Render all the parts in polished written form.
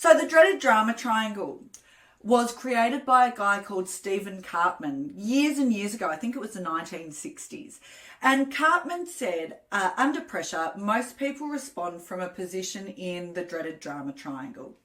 So the dreaded drama triangle was created by a guy called Stephen Cartman years and years ago. I think it was the 1960s. And Cartman said, under pressure, most people respond from a position in the dreaded drama triangle.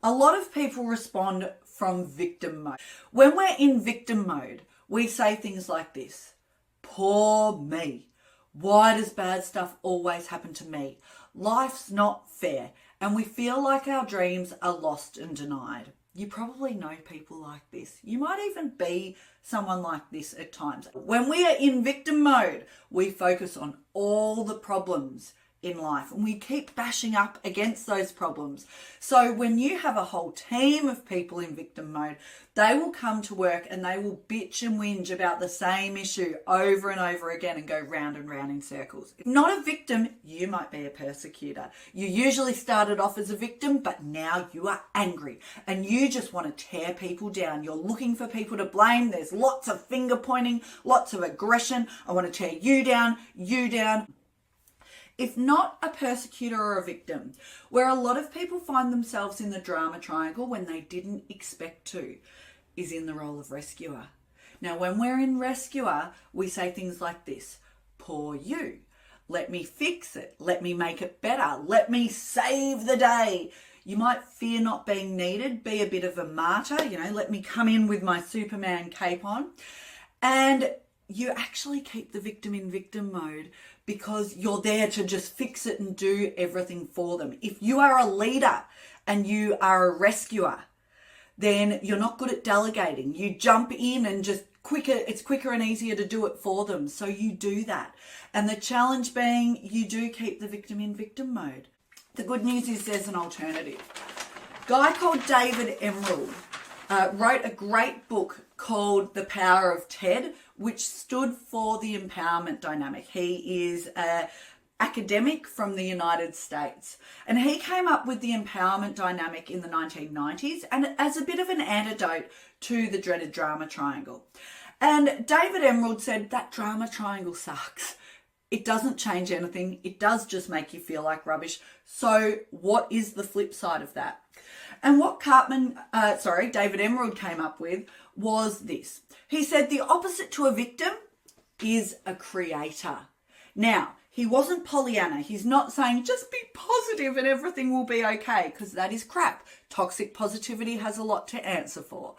A lot of people respond from victim mode. When we're in victim mode, we say things like this: poor me. Why does bad stuff always happen to me? Life's not fair. And we feel like our dreams are lost and denied. You probably know people like this. You might even be someone like this at times. When we are in victim mode, we focus on all the problems in life and we keep bashing up against those problems. So when you have a whole team of people in victim mode, they will come to work and they will bitch and whinge about the same issue over and over again and go round and round in circles. If not a victim, you might be a persecutor. You usually started off as a victim, but now you are angry and you just want to tear people down. You're looking for people to blame. There's lots of finger pointing, lots of aggression. I want to tear you down, you down. If not a persecutor or a victim, where a lot of people find themselves in the drama triangle when they didn't expect to, is in the role of rescuer. Now, when we're in rescuer, we say things like this: poor you, let me fix it, let me make it better, let me save the day. You might fear not being needed, be a bit of a martyr, let me come in with my Superman cape on. And you actually keep the victim in victim mode because you're there to just fix it and do everything for them. If you are a leader and you are a rescuer, then you're not good at delegating. You jump in and it's quicker and easier to do it for them. So you do that. And the challenge being, you do keep the victim in victim mode. The good news is there's an alternative. A guy called David Emerald wrote a great book called The Power of TED, which stood for the empowerment dynamic. He is an academic from the United States, and he came up with the empowerment dynamic in the 1990s and as a bit of an antidote to the dreaded drama triangle. And David Emerald said that drama triangle sucks. It doesn't change anything. It does just make you feel like rubbish. So what is the flip side of that? And what David Emerald came up with was this. He said the opposite to a victim is a creator. Now, he wasn't Pollyanna. He's not saying just be positive and everything will be okay, because that is crap. Toxic positivity has a lot to answer for.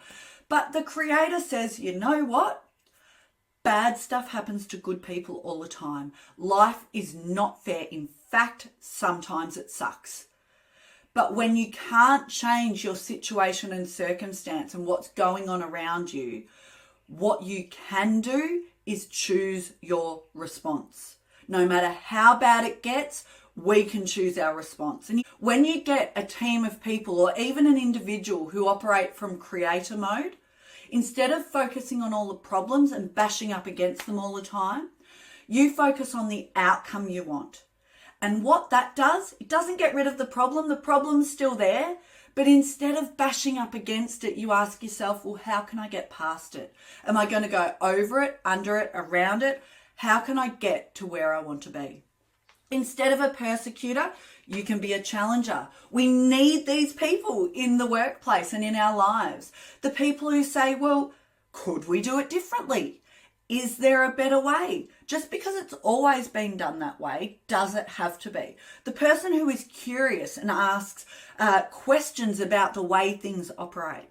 But the creator says, you know what? Bad stuff happens to good people all the time. Life is not fair. In fact, sometimes it sucks. But when you can't change your situation and circumstance and what's going on around you, what you can do is choose your response. No matter how bad it gets, we can choose our response. And when you get a team of people or even an individual who operate from creator mode, instead of focusing on all the problems and bashing up against them all the time, you focus on the outcome you want. And what that does, it doesn't get rid of the problem. The problem's still there. But instead of bashing up against it, you ask yourself, well, how can I get past it? Am I going to go over it, under it, around it? How can I get to where I want to be? Instead of a persecutor, you can be a challenger. We need these people in the workplace and in our lives. The people who say, well, could we do it differently? Is there a better way? Just because it's always been done that way, does it have to be? The person who is curious and asks questions about the way things operate.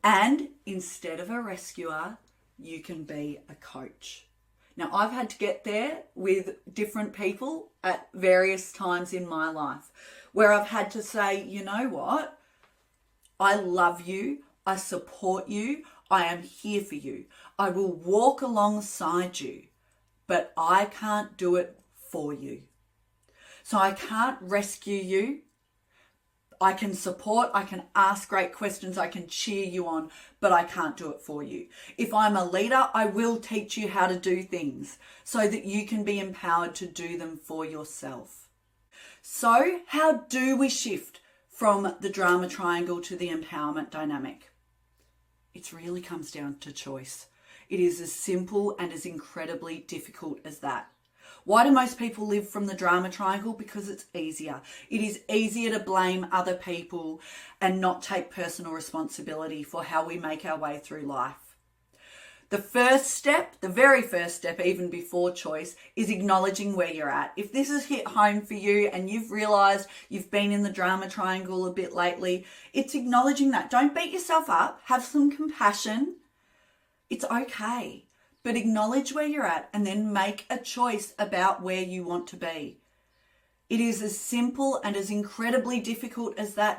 And instead of a rescuer, you can be a coach. Now, I've had to get there with different people at various times in my life where I've had to say, you know what? I love you. I support you. I am here for you. I will walk alongside you, but I can't do it for you. So I can't rescue you. I can support, I can ask great questions, I can cheer you on, but I can't do it for you. If I'm a leader, I will teach you how to do things so that you can be empowered to do them for yourself. So how do we shift from the drama triangle to the empowerment dynamic? It really comes down to choice. It is as simple and as incredibly difficult as that. Why do most people live from the drama triangle? Because it's easier. It is easier to blame other people and not take personal responsibility for how we make our way through life. The first step, the very first step, even before choice, is acknowledging where you're at. If this has hit home for you and you've realized you've been in the drama triangle a bit lately, it's acknowledging that. Don't beat yourself up. Have some compassion. It's okay. But acknowledge where you're at and then make a choice about where you want to be. It is as simple and as incredibly difficult as that.